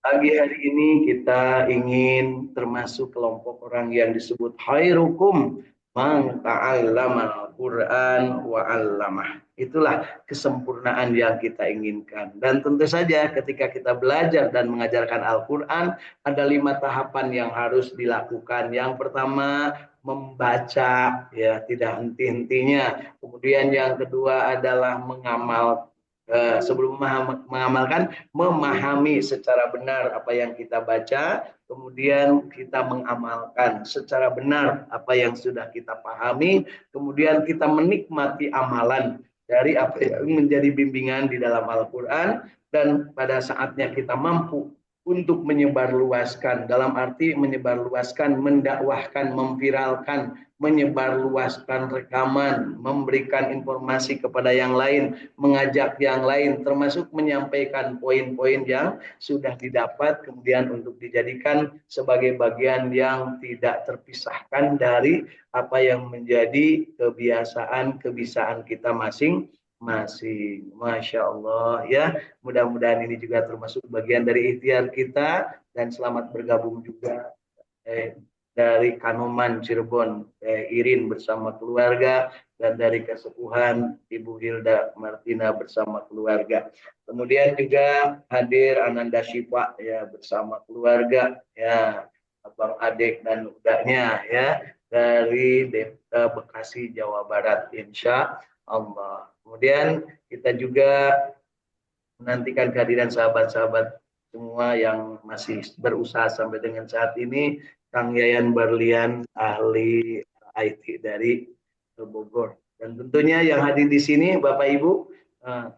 Pagi hari ini kita ingin termasuk kelompok orang yang disebut khairukum man ta'allamal Qur'an wa 'allamah. Itulah kesempurnaan yang kita inginkan. Dan tentu saja ketika kita belajar dan mengajarkan Al-Qur'an ada 5 tahapan yang harus dilakukan. Yang pertama membaca ya tidak henti-hentinya. Kemudian yang kedua adalah mengamal sebelum mengamalkan memahami secara benar apa yang kita baca, kemudian kita mengamalkan secara benar apa yang sudah kita pahami, kemudian kita menikmati amalan dari apa yang menjadi bimbingan di dalam Al-Quran, dan pada saatnya kita mampu untuk menyebarluaskan, dalam arti menyebarluaskan, mendakwahkan, memviralkan, menyebarluaskan rekaman, memberikan informasi kepada yang lain, mengajak yang lain, termasuk menyampaikan poin-poin yang sudah didapat, kemudian untuk dijadikan sebagai bagian yang tidak terpisahkan dari apa yang menjadi kebiasaan, kebisaan kita masing-masing. Masya Allah ya, mudah-mudahan ini juga termasuk bagian dari ikhtiar kita, dan selamat bergabung juga dari Kanoman Cirebon, Irin bersama keluarga, dan dari Kesepuhan Ibu Hilda Martina bersama keluarga. Kemudian juga hadir Ananda Syifa ya bersama keluarga ya, Abang Adek dan udahnya ya dari Bekasi Jawa Barat insya Allah. Kemudian kita juga menantikan kehadiran sahabat-sahabat semua yang masih berusaha sampai dengan saat ini. Kang Yayan Barlian, ahli IT dari Bogor. Dan tentunya yang hadir di sini, Bapak Ibu,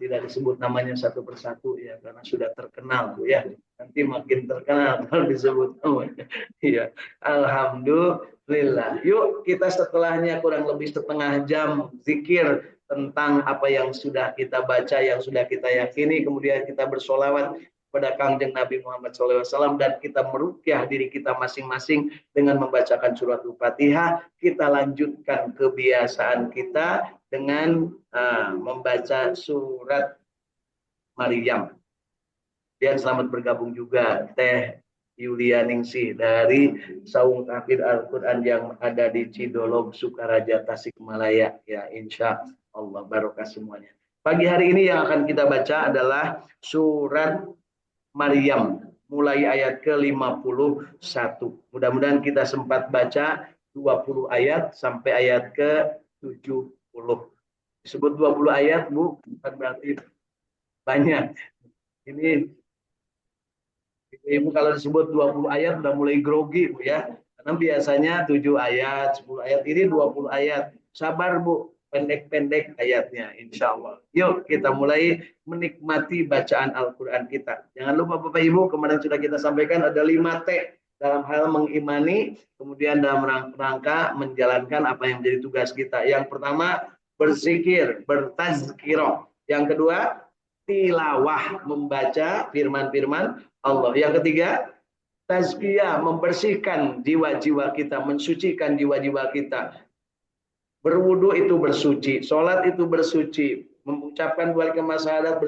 tidak disebut namanya satu persatu ya, karena sudah terkenal Bu ya. Nanti makin terkenal kalau disebut namanya. Ya, Alhamdulillah. Yuk kita setelahnya kurang lebih setengah jam zikir tentang apa yang sudah kita baca, yang sudah kita yakini, kemudian kita bersolawat kepada Kangjeng Nabi Muhammad SAW, dan kita meruqyah diri kita masing-masing dengan membacakan surat Al-Fatihah. Kita lanjutkan kebiasaan kita dengan membaca surat Maryam. Dan selamat bergabung juga Teh Yulia Ningsih dari Saung Tahfidz Al-Quran yang ada di Cidolog, Sukaraja, Tasikmalaya. Ya, insya Allah barokah semuanya. Pagi hari ini yang akan kita baca adalah surat Maryam, mulai ayat ke-51. Mudah-mudahan kita sempat baca 20 ayat sampai ayat ke-70. Disebut 20 ayat, Bu, bukan berarti banyak. Ini Ibu kalau disebut 20 ayat udah mulai grogi Bu ya. Karena biasanya 7 ayat, 10 ayat, ini 20 ayat. Sabar Bu, pendek-pendek ayatnya insya Allah. Yuk kita mulai menikmati bacaan Al-Quran kita. Jangan lupa Bapak Ibu, kemarin sudah kita sampaikan ada 5T dalam hal mengimani, kemudian dalam rangka menjalankan apa yang menjadi tugas kita. Yang pertama, berzikir, bertazkirah. Yang kedua, tilawah, membaca firman-firman Allah. Yang ketiga, tazkiyah, membersihkan jiwa-jiwa kita, mensucikan jiwa-jiwa kita. Berwudu itu bersuci, sholat itu bersuci, mengucapkan dua kalimat syahadat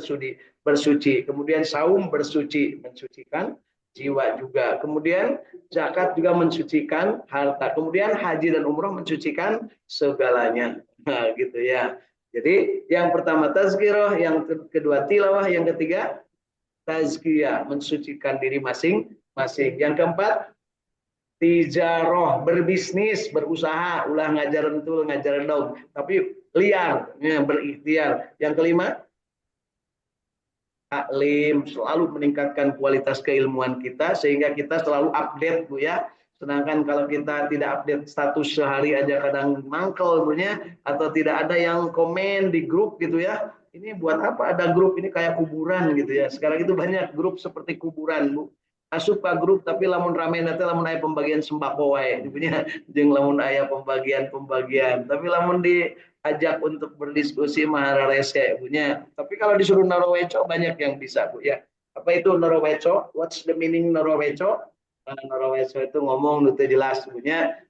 bersuci. Kemudian saum bersuci, mensucikan jiwa juga. Kemudian zakat juga mensucikan harta. Kemudian haji dan umroh mensucikan segalanya. Nah, gitu ya. Jadi yang pertama tazkirah, yang kedua tilawah, yang ketiga tazkiyah, mensucikan diri masing-masing. Yang keempat, tijaroh, berbisnis, berusaha, ulah ngajaran tuh, ngajaran dong, tapi liar, ya, berikhtiar. Yang kelima, taklim, selalu meningkatkan kualitas keilmuan kita sehingga kita selalu update Bu ya. Sedangkan kalau kita tidak update status sehari aja kadang mangkel punya, atau tidak ada yang komen di grup gitu ya. Ini buat apa ada grup, ini kayak kuburan gitu ya. Sekarang itu banyak grup seperti kuburan Bu. Asup ka grup tapi lamun rame nanti lamun aya pembagian sembako wae punya jeung lamun aya pembagian. Tapi lamun diajak untuk berdiskusi mahara rese punya. Tapi kalau disuruh naraweco banyak yang bisa Bu ya. Apa itu naraweco? What's the meaning naraweco? Naraweco itu ngomong itu jelas punya.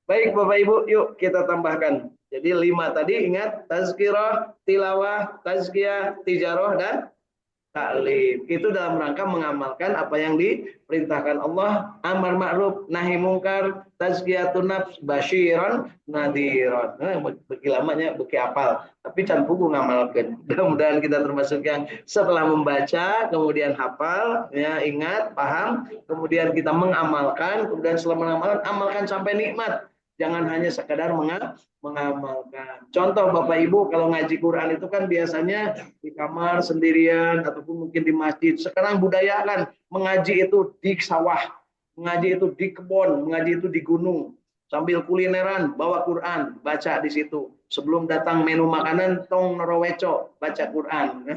Baik Bapak Ibu, yuk kita tambahkan. Jadi 5 tadi ingat, tazkirah, tilawah, tazkiyah, tijaroh, dan taklim. Itu dalam rangka mengamalkan apa yang diperintahkan Allah, amar ma'ruf, nahi mungkar, tazkiyatun nafs, basyiran, nadhiran. Nah, beki lamanya beki apal, tapi can pugu ngamalkan. Mudah-mudahan kita termasuk yang setelah membaca, kemudian hafal, ya ingat, paham, kemudian kita mengamalkan, kemudian setelah mengamalkan, amalkan sampai nikmat. Jangan hanya sekadar mengamalkan. Contoh Bapak Ibu kalau ngaji Quran itu kan biasanya di kamar sendirian ataupun mungkin di masjid. Sekarang budayakan mengaji itu di sawah, mengaji itu di kebun, mengaji itu di gunung. Sambil kulineran bawa Quran, baca di situ. Sebelum datang menu makanan tong noroweco, baca Quran.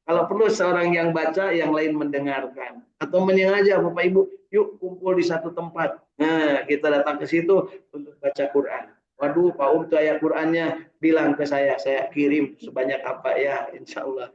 Kalau perlu seorang yang baca, yang lain mendengarkan. Atau menyengaja Bapak Ibu, yuk kumpul di satu tempat. Nah, kita datang ke situ untuk baca Quran. Waduh, Pak Um itu ayat Qurannya, bilang ke saya kirim sebanyak apa ya, insya Allah.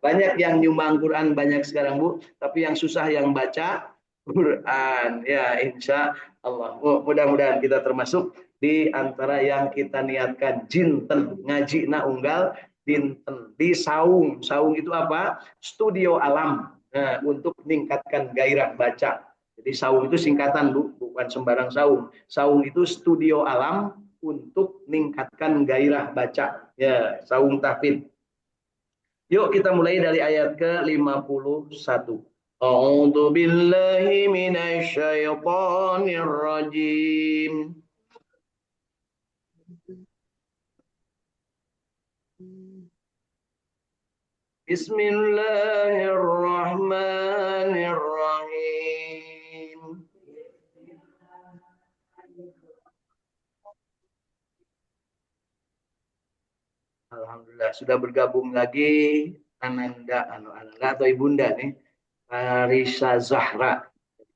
Banyak yang nyumbang Quran banyak sekarang Bu, tapi yang susah yang baca Quran ya, insya Allah. Mudah-mudahan kita termasuk di antara yang kita niatkan jinten ngaji na unggal dinten di saung. Saung itu apa? Studio alam. Nah, untuk meningkatkan gairah baca. Jadi saung itu singkatan Bu, bukan sembarang saung. Saung itu studio alam untuk meningkatkan gairah baca. Ya, saung tahfidz. Yuk kita mulai dari ayat ke-51. A'udzu billahi minasyaitonir rajim. Bismillahirrahmanirrahim. Alhamdulillah sudah bergabung lagi Ananda atau Ibunda nih, Arisa Zahra.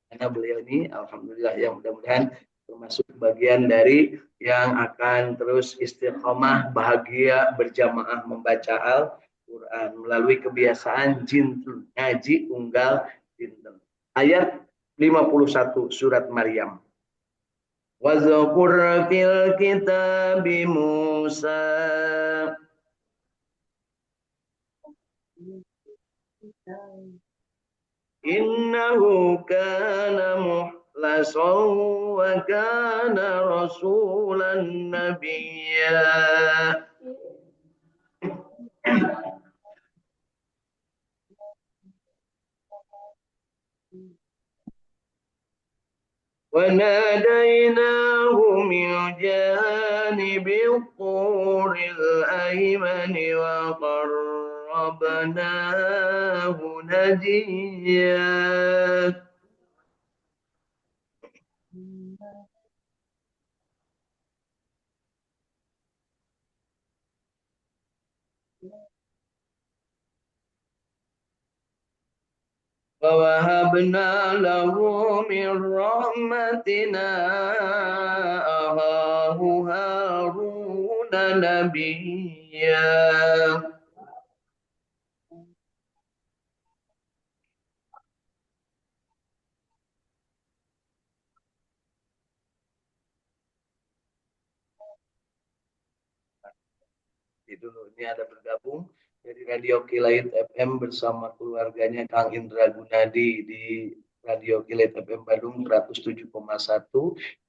Karena beliau ini alhamdulillah yang mudah-mudahan termasuk bagian dari yang akan terus istiqomah bahagia berjamaah membaca Al-Quran melalui kebiasaan jinten ngaji unggal jinten. Ayat 51 surat Maryam. Wazkur fil kitabi Musa. Innahu kana muhlasan wa kana rasulan nabiyya. وناديناه من جانب الطور الأيمن وقربناه نجيا. ووهبنا له من رحمتنا أخاه هارون نبيا. Dulu ini ada bergabung dari Radio Kilait FM bersama keluarganya Kang Indra Gunadi di Radio Kilait FM Bandung 107,1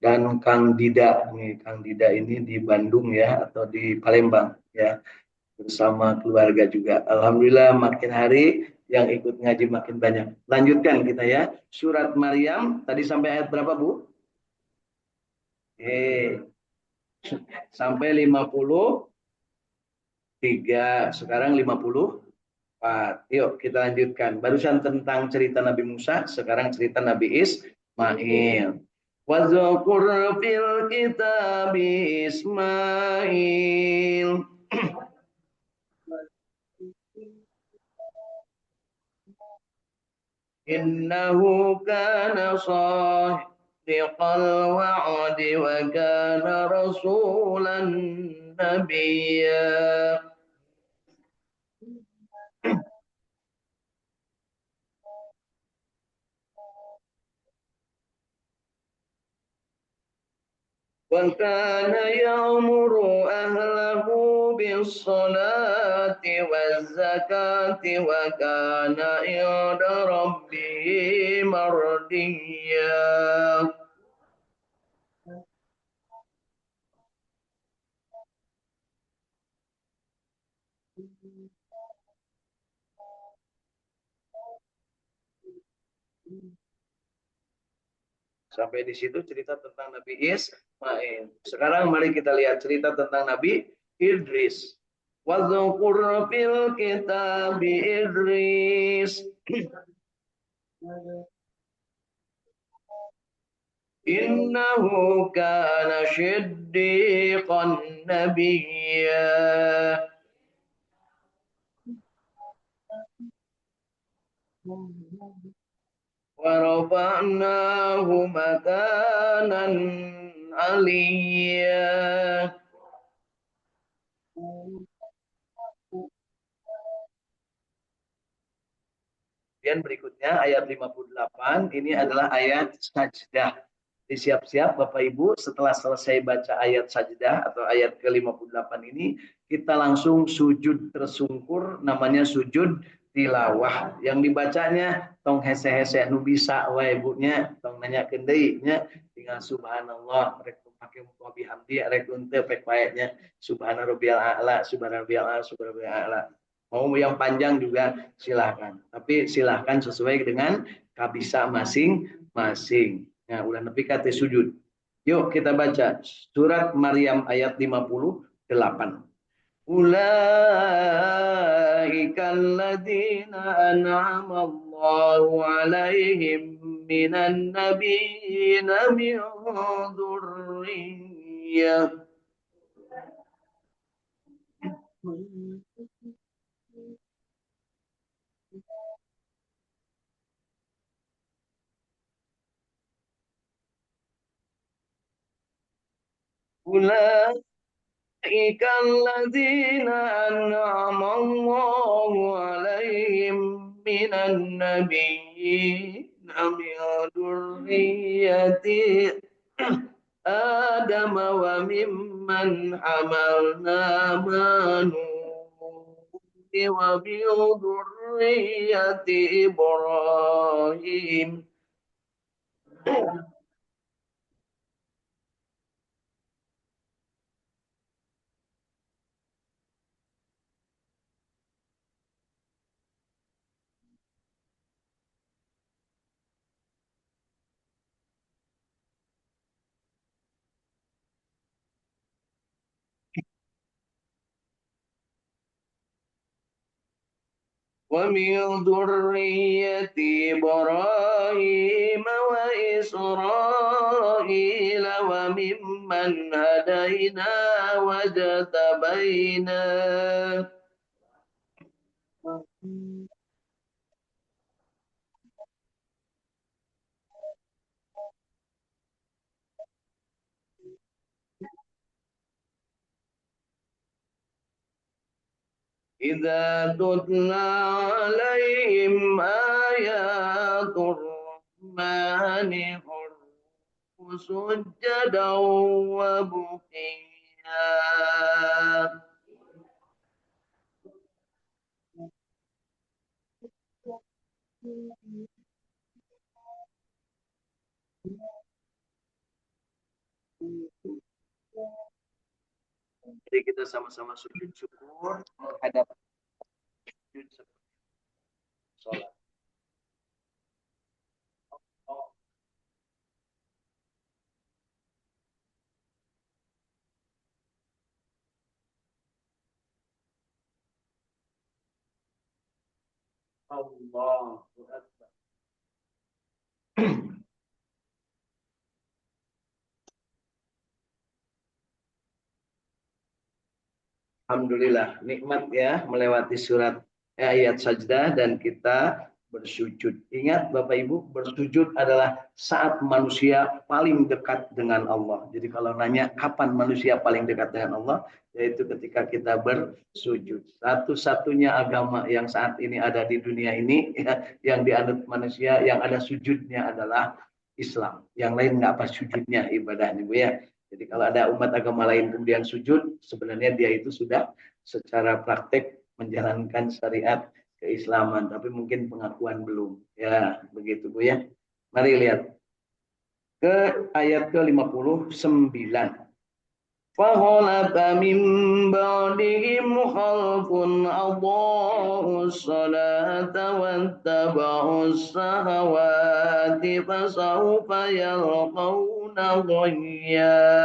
dan Kang Dida nih, Kang Dida ini di Bandung ya atau di Palembang ya bersama keluarga juga. Alhamdulillah makin hari yang ikut ngaji makin banyak. Lanjutkan kita ya. Surat Maryam tadi sampai ayat berapa Bu? Sampai 53, sekarang 54. Yuk kita lanjutkan. Barusan tentang cerita Nabi Musa, sekarang cerita Nabi Ismail. Wazkur fil kitabi Ismail. Innahu kana sadiqal wa'di wa kana rasulan nabiyya. وكان يأمر أهله بالصلاة والزكاة وكان عند ربه مرضيا. Sampai di situ cerita tentang Nabi Ismail. Sekarang mari kita lihat cerita tentang Nabi Idris. Wadzukur fil kitab Idris. Innahu kana syiddiqan nabiyya. ورفعناه مكانا عليا. Kemudian berikutnya ayat 58 ini adalah ayat sajdah. Siap-siap Bapak Ibu, setelah selesai baca ayat sajdah atau ayat ke-58 ini, kita langsung sujud tersungkur, namanya sujud tilawah. Yang dibacanya tong hese-hese nu bisa wae ibunya, tong nanya deui nya, tinggal subhanallah rek make muka bihamdi rek teu pek wae subhana rabbiyal a'la, subhana rabbiyal a'la, subhana rabbiyal a'la. Mau yang panjang juga silahkan, tapi silahkan sesuai dengan kabisa masing-masing. Nah, udah nepi kate sujud. Yuk kita baca surat Maryam ayat 58. Ulaika alladzina an'ama Allahu 'alaihim minan nabiyyin min dzurriyyah. Ulaika alladzina an'ama Allahu 'alaihim minan nabiyyin min dzurriyyati Adam wa mimman hamalna ma nuh wa bi dzurriyyati Ibrahim. ومن ذرية إبراهيم وإسرائيل وممن هدينا واجتبينا. إذا تتلى عليهم آيات الرحمن خروا سجدا وبكيا. Jadi kita sama-sama sujud syukur menghadap sujud sholat. Allahu Akbar. Alhamdulillah, nikmat ya melewati surat ayat sajdah dan kita bersujud. Ingat Bapak Ibu, bersujud adalah saat manusia paling dekat dengan Allah. Jadi kalau nanya kapan manusia paling dekat dengan Allah, yaitu ketika kita bersujud. Satu-satunya agama yang saat ini ada di dunia ini ya, yang dianut manusia, yang ada sujudnya adalah Islam. Yang lain nggak apa sujudnya ibadahnya Bu ya. Jadi kalau ada umat agama lain kemudian sujud, sebenarnya dia itu sudah secara praktek menjalankan syariat keislaman, tapi mungkin pengakuan belum. Ya, begitu Bu ya. Mari lihat ke ayat ke-59. فَخَلَفَ مِن بَعْدِهِمْ خَلْفٌ أَضَاعُوا الصَّلَاةَ وَاتَّبَعُوا الشَّهَوَاتِ فَسَوْفَ يَلْقَوْنَ غَيًّا.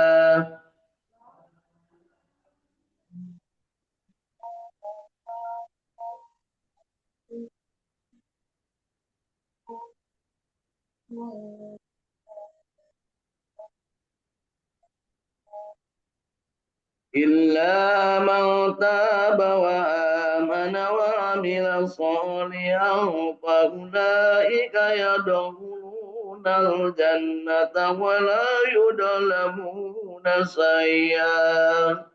إلا من تاب وآمن وعمل صالحا فأولئك يدخلون الجنة ولا يظلمون شيئا.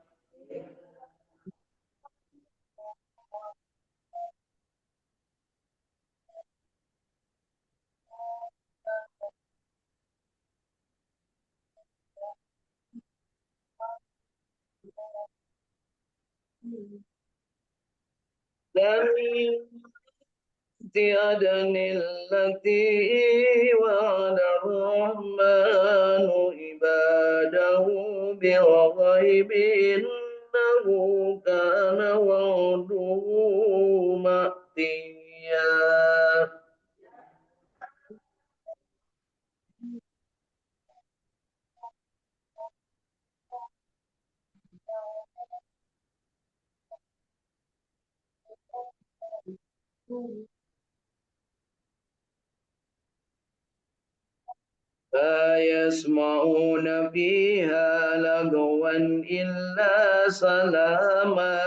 عدن التي وعد الرحمن عباده بالغيب إنه كان وعده مأتيا. لا يسمعون فيها لغوا إلا سلاما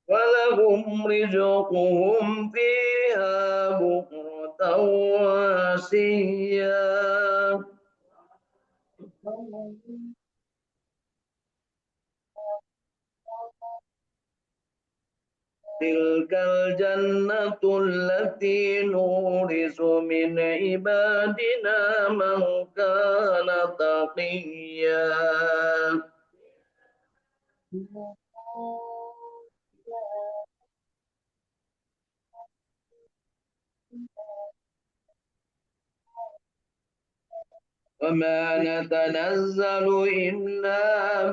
ولهم رزقهم فيها بكرة وعشيا. تلك الجنة التي نورث من عبادنا من كان تقيا. وما نتنزل إلا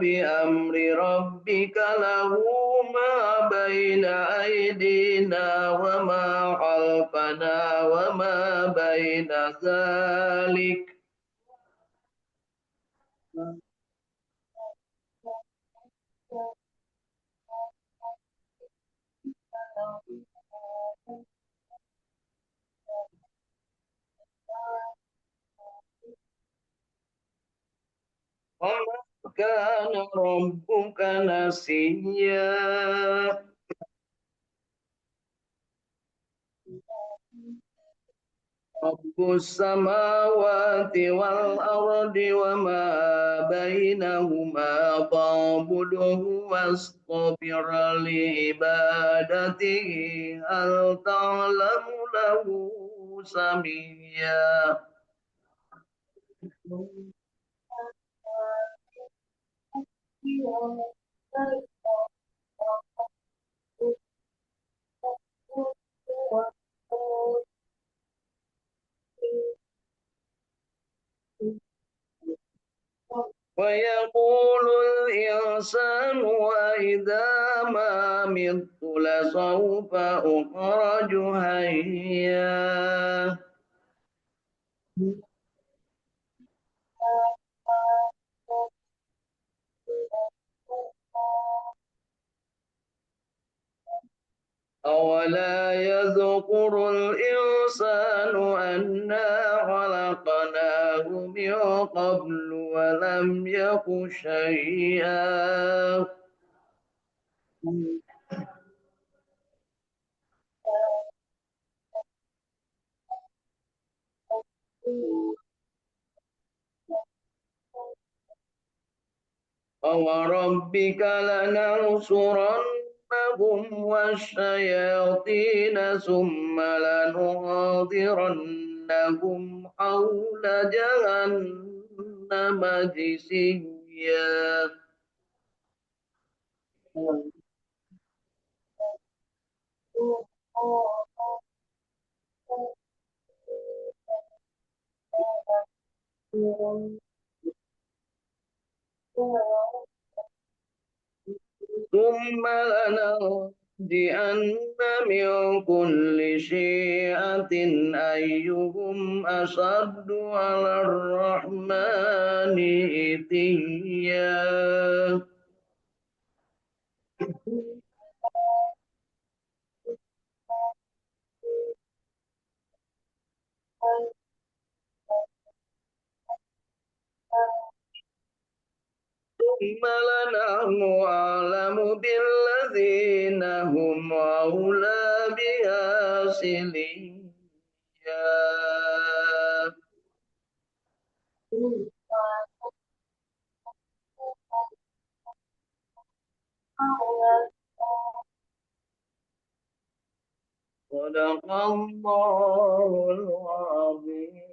بأمر ربك له ما بين أيدينا وما خلفنا وما بين ذلك وما كان ربك نسيا. رب السماوات والأرض وما بينهما فاعبده واصطبر لعبادته هل تعلم له سميا. ويقول الإنسان وإذا ما مت لسوف أخرج حيا. أولا يذكر الإنسان أنا خلقناه من قبل ولم يك شيئا. فوربك لننصرنهم والشياطين ثم لنحضرنهم haula jahannam jisiya. ثم لننزعن من كل شيعة أيهم أشد على الرحمن عتيا. ثم لنحن أعلم بالذين هم أولى بها صليا. صدق الله العظيم.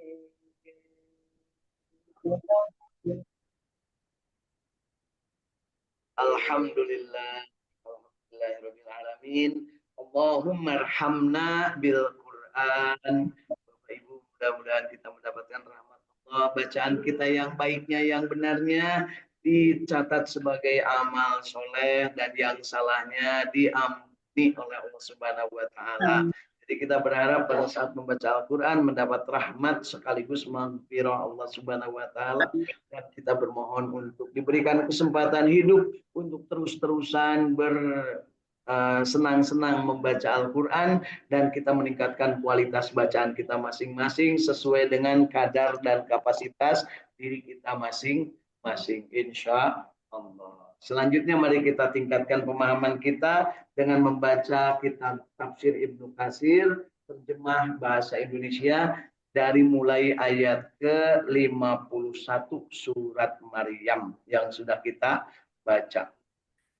Alhamdulillah. Alhamdulillahirabbil alamin. Allahumma arhamna bil Quran. Bapak Ibu, mudah-mudahan kita mendapatkan rahmat Allah. Bacaan kita yang baiknya, yang benarnya dicatat sebagai amal soleh, dan yang salahnya diampuni oleh Allah Subhanahu wa taala. Jadi kita berharap pada saat membaca Al-Quran mendapat rahmat sekaligus maghfirah Allah Subhanahu wa taala, dan kita bermohon untuk diberikan kesempatan hidup untuk terus-terusan bersenang-senang membaca Al-Quran, dan kita meningkatkan kualitas bacaan kita masing-masing sesuai dengan kadar dan kapasitas diri kita masing-masing, insya Allah. Selanjutnya mari kita tingkatkan pemahaman kita dengan membaca kitab Tafsir Ibnu Katsir, terjemah bahasa Indonesia, dari mulai ayat ke-51 surat Maryam yang sudah kita baca.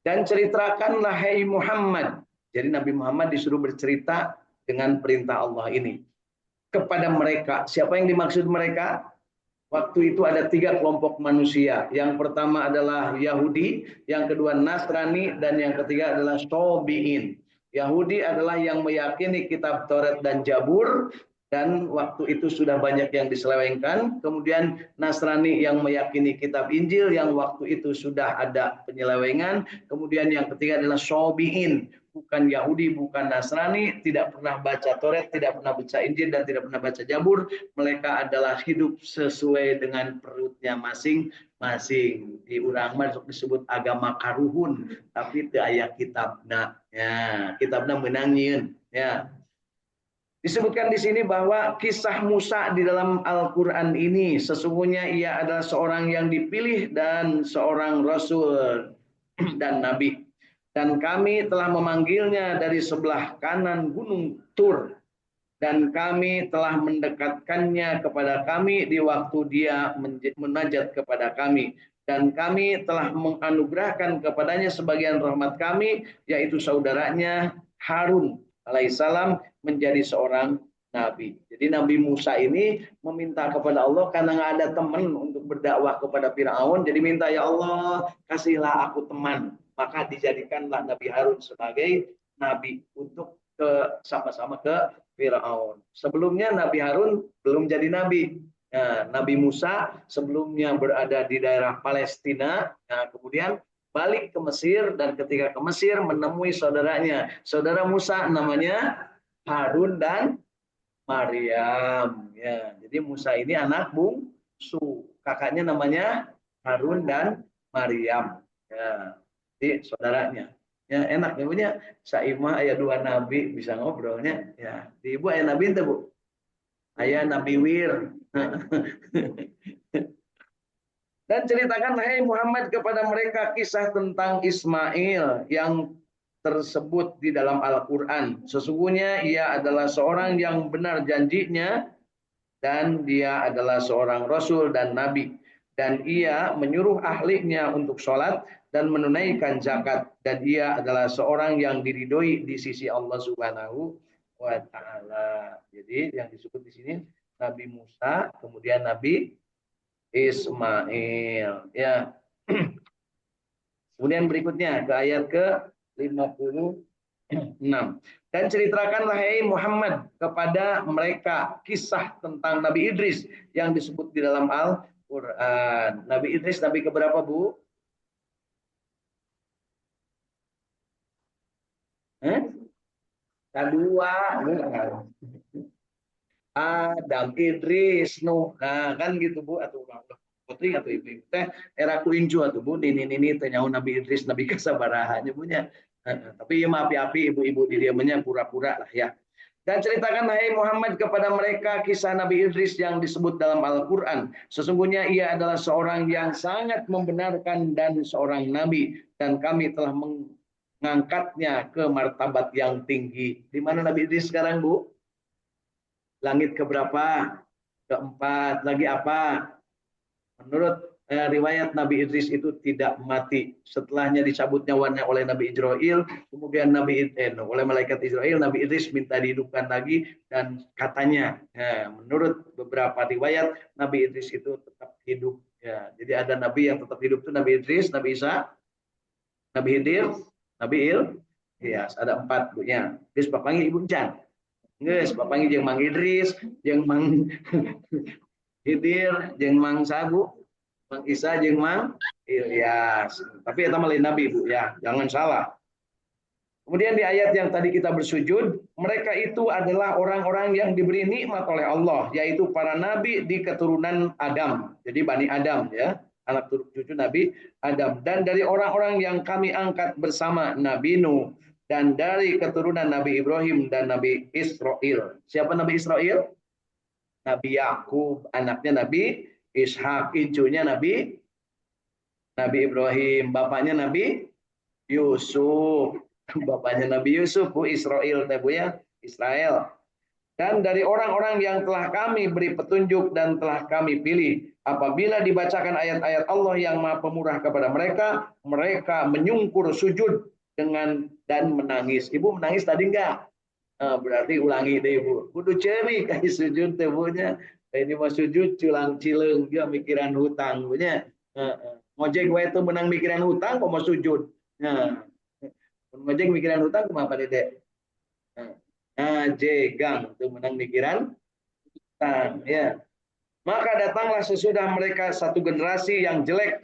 Dan ceritakanlah hai Muhammad. Jadi Nabi Muhammad disuruh bercerita dengan perintah Allah ini kepada mereka. Siapa yang dimaksud mereka? Waktu itu ada 3 kelompok manusia. Yang pertama adalah Yahudi, yang kedua Nasrani, dan yang ketiga adalah Sobiin. Yahudi adalah yang meyakini kitab Taurat dan Zabur, dan waktu itu sudah banyak yang diselewengkan. Kemudian Nasrani yang meyakini kitab Injil, yang waktu itu sudah ada penyelewengan. Kemudian yang ketiga adalah Sobiin, bukan Yahudi, bukan Nasrani, tidak pernah baca Taurat, tidak pernah baca Injil, dan tidak pernah baca Zabur. Mereka adalah hidup sesuai dengan perutnya masing-masing. Di urang masuk disebut agama karuhun, tapi itu ayat kitabna. Ya, kitabna menangin. Ya. Disebutkan di sini bahwa kisah Musa di dalam Al-Quran ini sesungguhnya ia adalah seorang yang dipilih dan seorang rasul dan nabi. Dan kami telah memanggilnya dari sebelah kanan gunung Tur, dan kami telah mendekatkannya kepada kami di waktu dia menajat kepada kami, dan kami telah menganugerahkan kepadanya sebagian rahmat kami, yaitu saudaranya Harun alaihissalam menjadi seorang nabi. Jadi Nabi Musa ini meminta kepada Allah karena nggak ada teman untuk berdakwah kepada Firaun, jadi minta, ya Allah kasihlah aku teman. Maka dijadikanlah Nabi Harun sebagai nabi untuk sama-sama ke Firaun. Sebelumnya Nabi Harun belum jadi nabi. Nah, Nabi Musa sebelumnya berada di daerah Palestina. Nah, kemudian balik ke Mesir, dan ketika ke Mesir menemui saudaranya. Saudara Musa namanya Harun dan Maryam. Ya, jadi Musa ini anak bungsu. Kakaknya namanya Harun dan Maryam. Ya, jadi saudaranya. Ya, enak ya punya saimah ayat 2 nabi bisa ngobrolnya. Ya, di ibu ayat nabi itu Bu. Ayat Nabi Wir. Dan ceritakan hai Muhammad kepada mereka kisah tentang Ismail yang tersebut di dalam Al-Quran. Sesungguhnya ia adalah seorang yang benar janjinya, dan dia adalah seorang rasul dan nabi. Dan ia menyuruh ahlinya untuk sholat dan menunaikan zakat, dan ia adalah seorang yang diridhoi di sisi Allah Subhanahu wa taala. Jadi yang disebut di sini Nabi Musa, kemudian Nabi Ismail. Ya. Kemudian berikutnya ke ayat ke 56. Dan ceritakanlah hai Muhammad kepada mereka kisah tentang Nabi Idris yang disebut di dalam Al-Quran. Nabi Idris Nabi keberapa, Bu? Eh? Kedua. Adam, Idris, Nuh. Nah, kan gitu Bu atau putri atau ibu teh era kuincu atau Bu ini teh nyaho Nabi Idris Nabi kasabaraha punya. Tapi ya api-api ibu-ibu di diamnya pura-pura lah ya. Dan ceritakan hai Muhammad kepada mereka kisah Nabi Idris yang disebut dalam Al-Quran. Sesungguhnya ia adalah seorang yang sangat membenarkan dan seorang nabi. Dan kami telah mengangkatnya ke martabat yang tinggi. Di mana Nabi Idris sekarang, Bu? Langit keberapa? Keempat. Lagi apa? Menurut riwayat Nabi Idris itu tidak mati. Setelahnya dicabut nyawanya oleh Nabi Israel, kemudian oleh malaikat Israel, Nabi Idris minta dihidupkan lagi dan katanya, menurut beberapa riwayat Nabi Idris itu tetap hidup. Ya, jadi ada Nabi yang tetap hidup itu Nabi Idris, Nabi Isa, Nabi Hidir, Nabi Il. Ya, ada 4 bunya. Terus panggil Ibu Jan. Nges, panggil jeung Mang Idris, jeung Mang Hidir, jeung Mang Sabu, Mang Isa, jeung Mang Ilyas. Tapi itu lain Nabi, Bu ya, jangan salah. Kemudian di ayat yang tadi kita bersujud, mereka itu adalah orang-orang yang diberi nikmat oleh Allah, yaitu para nabi di keturunan Adam. Jadi Bani Adam ya, anak cucu Nabi Adam. Dan dari orang-orang yang kami angkat bersama Nabi Nuh, dan dari keturunan Nabi Ibrahim dan Nabi Israel. Siapa Nabi Israel? Nabi Yakub, anaknya Nabi Ishak, incunya Nabi Ibrahim, bapaknya Nabi Yusuf. Bapaknya Nabi Yusuf, Bu Israel, Bu ya, Israel. Dan dari orang-orang yang telah kami beri petunjuk dan telah kami pilih, apabila dibacakan ayat-ayat Allah yang Maha Pemurah kepada mereka, mereka menyungkur sujud dan menangis. Ibu menangis tadi enggak? Berarti ulangi deh Bu. Kudu ceri kasih sujud teh bunya. Ini mau sujud culang cileng dia mikiran hutang bunya. Ngojek wae itu menang mikiran hutang kok mau sujud. Nah, ngojek mikiran hutang kenapa Dede? Nah, jegang itu menang mikiran hutang ya. Maka datanglah sesudah mereka satu generasi yang jelek.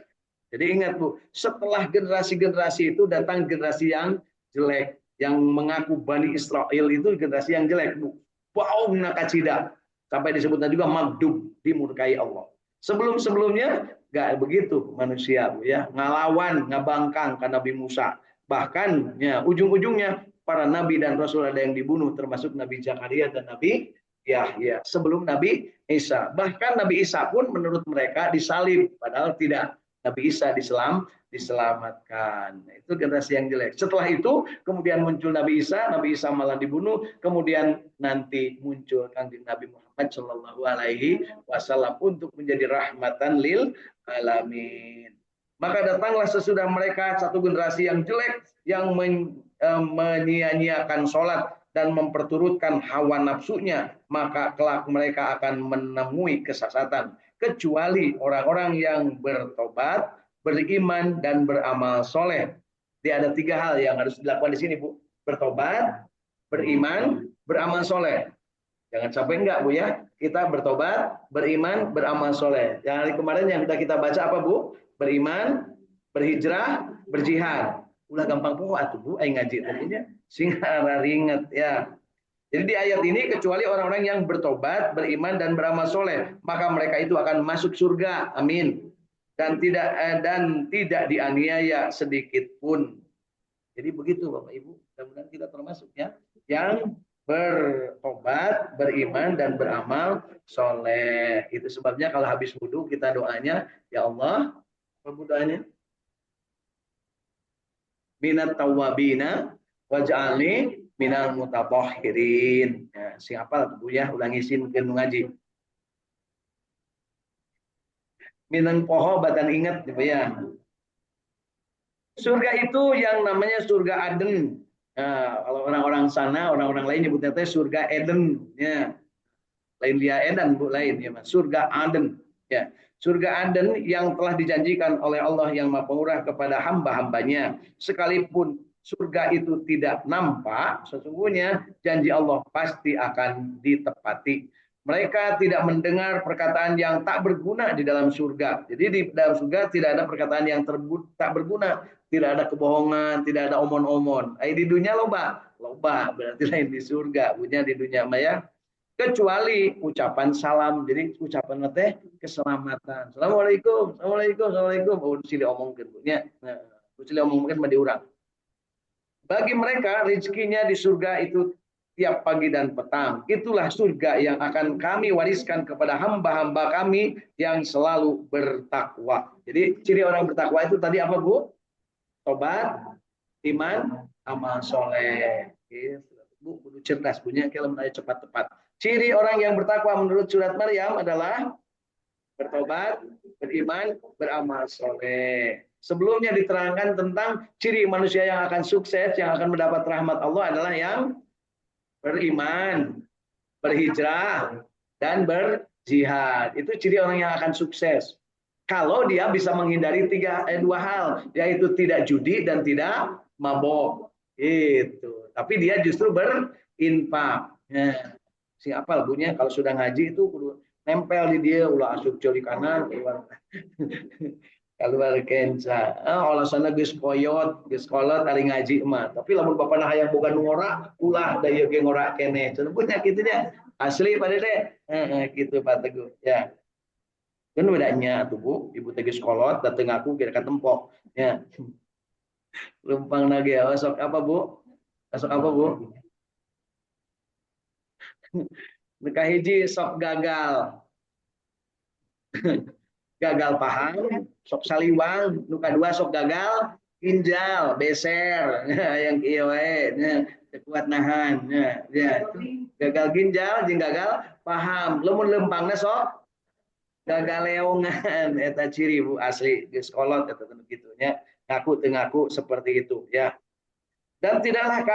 Jadi ingat Bu, setelah generasi-generasi itu datang generasi yang jelek. Yang mengaku Bani Israel itu generasi yang jelek, Bu. Bau nakacida. Sampai disebutnya juga magdub, dimurkai Allah. Sebelum-sebelumnya nggak begitu manusia, Bu ya. Ngalawan, ngabangkang ke Nabi Musa. Bahkan ya, ujung-ujungnya para nabi dan rasul ada yang dibunuh, termasuk Nabi Zakaria dan Nabi Yahya sebelum Nabi Isa. Bahkan Nabi Isa pun menurut mereka disalib, padahal tidak. Nabi Isa diselamatkan. Itu generasi yang jelek. Setelah itu kemudian muncul Nabi Isa malah dibunuh. Kemudian nanti muncul Kanjeng Nabi Muhammad Shallallahu Alaihi Wasallam untuk menjadi rahmatan lil alamin. Maka datanglah sesudah mereka satu generasi yang jelek yang menyia-nyiakan sholat dan memperturutkan hawa nafsunya, maka kelak mereka akan menemui kesesatan, kecuali orang-orang yang bertobat, beriman, dan beramal soleh. Jadi ada 3 hal yang harus dilakukan di sini, Bu. Bertobat, beriman, beramal soleh. Jangan sampai enggak, Bu ya. Kita bertobat, beriman, beramal soleh. Yang hari kemarin yang sudah kita baca apa, Bu? Beriman, berhijrah, berjihad. Ulah gampang poho atuh Bu, aing ngaji tadinya sing ringet ya. Jadi di ayat ini kecuali orang-orang yang bertobat, beriman dan beramal soleh, maka mereka itu akan masuk surga. Amin. Dan tidak dianiaya sedikit pun. Jadi begitu Bapak Ibu, mudah-mudahan kita termasuk ya yang bertobat, beriman dan beramal soleh. Itu sebabnya kalau habis wudhu kita doanya, ya Allah, apa doanya? Minat tawabina waj'alni minal mutatahhirin. Ya, siapa Bu ya, ulangi sin mungkin ngaji. Minang poho batan ingat gitu ya. Surga itu yang namanya surga Aden. Nah, kalau orang-orang sana, orang-orang lain nyebutnya surga Eden ya. Lain Lia Edan Bu, lain ya Mas. Surga Aden ya. Surga Aden yang telah dijanjikan oleh Allah yang Maha Pemurah kepada hamba-hambanya. Sekalipun surga itu tidak nampak, sesungguhnya janji Allah pasti akan ditepati. Mereka tidak mendengar perkataan yang tak berguna di dalam surga. Jadi di dalam surga tidak ada perkataan yang tak berguna, tidak ada kebohongan, tidak ada omon-omon. Di dunia loba, loba berarti lain di surga, punya di dunia maya. Kecuali ucapan salam, jadi ucapan teh keselamatan. Assalamualaikum, assalamualaikum, assalamualaikum. Oh, sili omongkeun punya. Nah, sili omongkeun mah diurang. Bagi mereka rezekinya di surga itu tiap pagi dan petang. Itulah surga yang akan kami wariskan kepada hamba-hamba kami yang selalu bertakwa. Jadi ciri orang bertakwa itu tadi apa Bu? Tobat, iman, amal soleh. Bu, kudu cerdas punya kalau cepat tepat. Ciri orang yang bertakwa menurut surat Maryam adalah bertobat, beriman, beramal soleh. Sebelumnya diterangkan tentang ciri manusia yang akan sukses, yang akan mendapat rahmat Allah adalah yang beriman, berhijrah, dan berjihad. Itu ciri orang yang akan sukses. Kalau dia bisa menghindari dua hal, yaitu tidak judi dan tidak mabok. Itu. Tapi dia justru berinfak. Nah, si apal punya kalau sudah ngaji itu nempel di dia ulah asup joli kanan keluar keluar kenca alasanna geus koyot geus kolot ari ngaji mah tapi lamun bapana hayang boga nu ngora ulah da ieu ge ngora keneh cenah punya kitu nya asli pada teh kitu Pak Teguh ya kan bedanya tuh Bu ibu teh geus kolot dateng aku kira katempok ya lumpang nage sok apa Bu sok apa Bu Nuka hiji sok gagal gagal paham sok saliwang nuka dua sok gagal ginjal beser yang kieu wae kuat nahan ya gagal ginjal jeung gagal paham lamun lempangna sok gagal leongan eta ciri Bu asli geus kolot eta kitu nya ngaku teu ngaku seperti itu ya dan tidaklah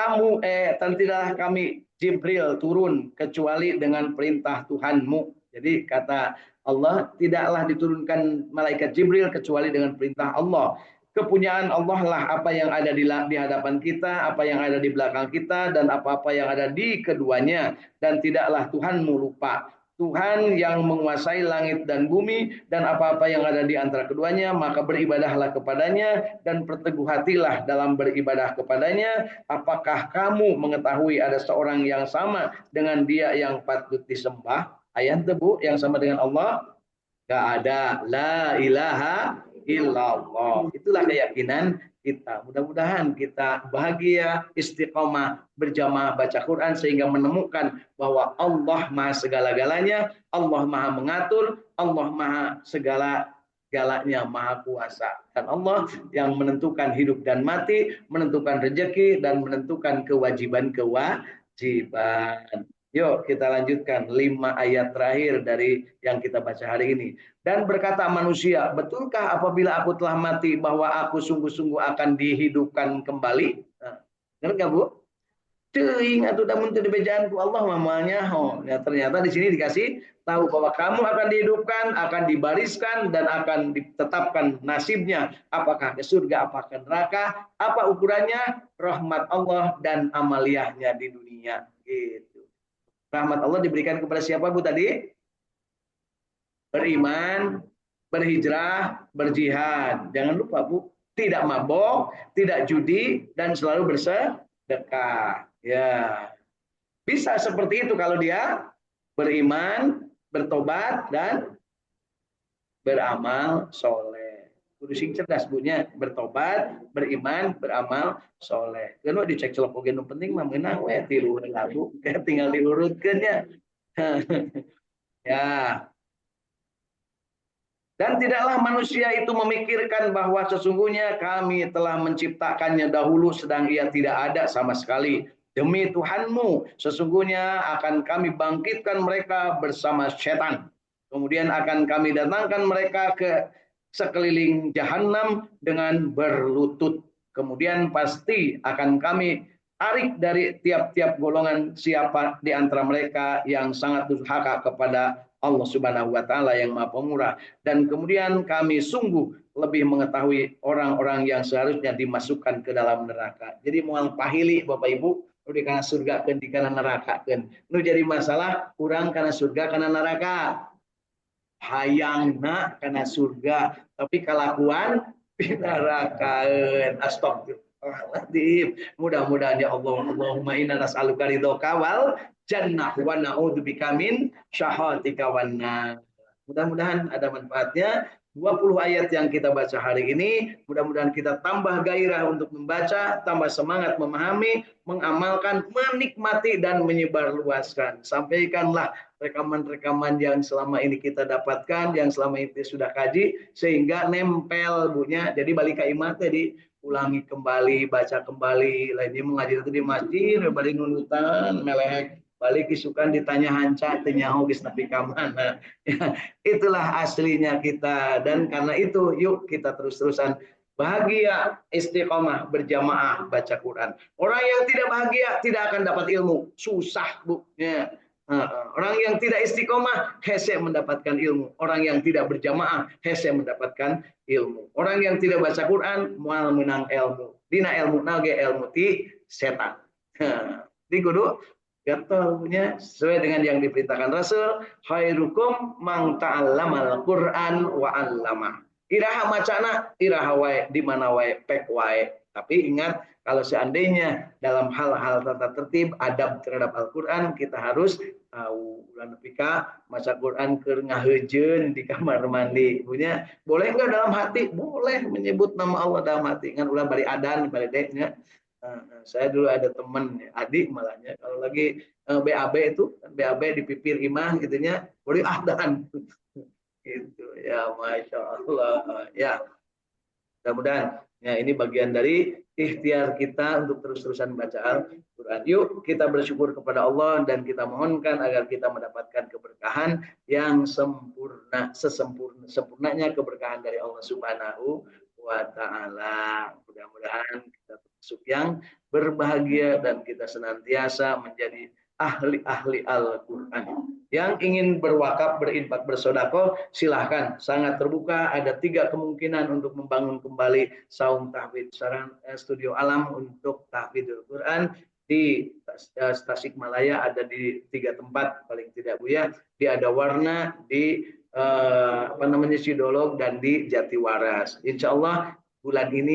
kami Jibril turun kecuali dengan perintah Tuhanmu. Jadi kata Allah, tidaklah diturunkan malaikat Jibril kecuali dengan perintah Allah. Kepunyaan Allah lah apa yang ada di hadapan kita, apa yang ada di belakang kita, dan apa-apa yang ada di keduanya. Dan tidaklah Tuhanmu lupa. Tuhan yang menguasai langit dan bumi dan apa-apa yang ada di antara keduanya, maka beribadahlah kepadanya dan berteguh hatilah dalam beribadah kepadanya. Apakah kamu mengetahui ada seorang yang sama dengan dia yang patut disembah? Ayat tebu yang sama dengan Allah? Gak ada. La ilaha illallah. Itulah keyakinan kita. Mudah-mudahan kita bahagia, istiqomah, berjamaah baca Quran sehingga menemukan bahwa Allah Maha segala-galanya, Allah Maha mengatur, Allah Maha segala-galanya, Maha kuasa. Dan Allah yang menentukan hidup dan mati, menentukan rezeki dan menentukan kewajiban-kewajiban. Yuk kita lanjutkan 5 ayat terakhir dari yang kita baca hari ini. Dan berkata manusia, betulkah apabila aku telah mati bahwa aku sungguh-sungguh akan dihidupkan kembali? Ngerti nggak Bu? Teuing atuh damun teu dibejaan ku Allah mamanya. Ya, ternyata di sini dikasih tahu bahwa kamu akan dihidupkan, akan dibariskan dan akan ditetapkan nasibnya. Apakah ke surga, apakah ke neraka? Apa ukurannya? Rahmat Allah dan amaliyahnya di dunia. Gitu. Rahmat Allah diberikan kepada siapa Bu tadi? Beriman, berhijrah, berjihad. Jangan lupa Bu, tidak mabok, tidak judi, dan selalu bersedekah. Ya, bisa seperti itu kalau dia beriman, bertobat, dan beramal soleh. Kudu sing cerdas bunya bertobat, beriman, beramal soleh. Kan dicek celok oge nu penting mah meunang we tilu lagu tinggal diurutkeun ya. Ya. Dan tidaklah manusia itu memikirkan bahwa sesungguhnya kami telah menciptakannya dahulu sedang ia tidak ada sama sekali. Demi Tuhanmu, sesungguhnya akan kami bangkitkan mereka bersama setan. Kemudian akan kami datangkan mereka ke sekeliling jahanam dengan berlutut. Kemudian pasti akan kami tarik dari tiap-tiap golongan siapa di antara mereka yang sangat durhaka kepada Allah Subhanahu wa taala yang Maha Pemurah, dan kemudian kami sungguh lebih mengetahui orang-orang yang seharusnya dimasukkan ke dalam neraka. Jadi moal pahili Bapak Ibu di kana surga dan di kana neraka kan. Nu jadi masalah kurang karena surga karena neraka. Hayangna karena surga, tapi kelakuan di neraka. Astagfirullahaladzim. Mudah-mudahan ya Allah, Allahumma inna nas'aluka ridhoka wal jannah wa na'udzubika min syahhatika wan nar. Mudah-mudahan ada manfaatnya. 20 ayat yang kita baca hari ini, mudah-mudahan kita tambah gairah untuk membaca, tambah semangat memahami, mengamalkan, menikmati, dan menyebarluaskan. Sampaikanlah rekaman-rekaman yang selama ini kita dapatkan, yang selama ini sudah kaji, sehingga nempel bunya. Jadi balik ke imah tadi, ulangi kembali, baca kembali, lainnya mengaji itu di masjid, balik nunutan, melek, balik isukan ditanya hanca, tanya hogis nabi kamana. Ya, itulah aslinya kita, dan karena itu yuk kita terus-terusan bahagia, istiqomah, berjamaah baca Quran. Orang yang tidak bahagia tidak akan dapat ilmu, susah Bu. Ya. Orang yang tidak istiqomah hese mendapatkan ilmu. Orang yang tidak berjamaah hese mendapatkan ilmu. Orang yang tidak baca Quran mual menang ilmu. Dina ilmu nage ilmu ti setan. Di kudu punya sesuai dengan yang diperintahkan Rasul, khairukum man ta'allamal Qur'an wa 'allama. Iraha macana, iraha wae di mana wae pek wae. Tapi ingat, kalau seandainya dalam hal-hal tata tertib adab terhadap Al-Qur'an kita harus tahu. Ulah nepika maca Quran keur ngaheujeun di kamar mandi. Punya boleh enggak dalam hati? Boleh menyebut nama Allah dalam hati. Kan ulah bari adan bari deknya. Saya dulu ada teman adik malahnya kalau lagi BAB itu BAB di pipir imah gitunya boleh adan gitu ya, Masya Allah ya. Mudah-mudahan ya ini bagian dari ikhtiar kita untuk terus-terusan baca Al-Quran. Yuk kita bersyukur kepada Allah dan kita mohonkan agar kita mendapatkan keberkahan yang sempurna, sempurnanya keberkahan dari Allah Subhanahu wa taala. Mudah-mudahan kita termasuk yang berbahagia dan kita senantiasa menjadi ahli-ahli Al-Quran. Yang ingin berwakaf, berinfak, bersedekah, silahkan, sangat terbuka. Ada 3 kemungkinan untuk membangun kembali saum tahfidz saran studio alam untuk tahfidzul Quran di Tasikmalaya. Ada di 3 tempat paling tidak Bu ya. Di Ada Warna, di Sidolog, dan di Jatiwaras. Insya Allah bulan ini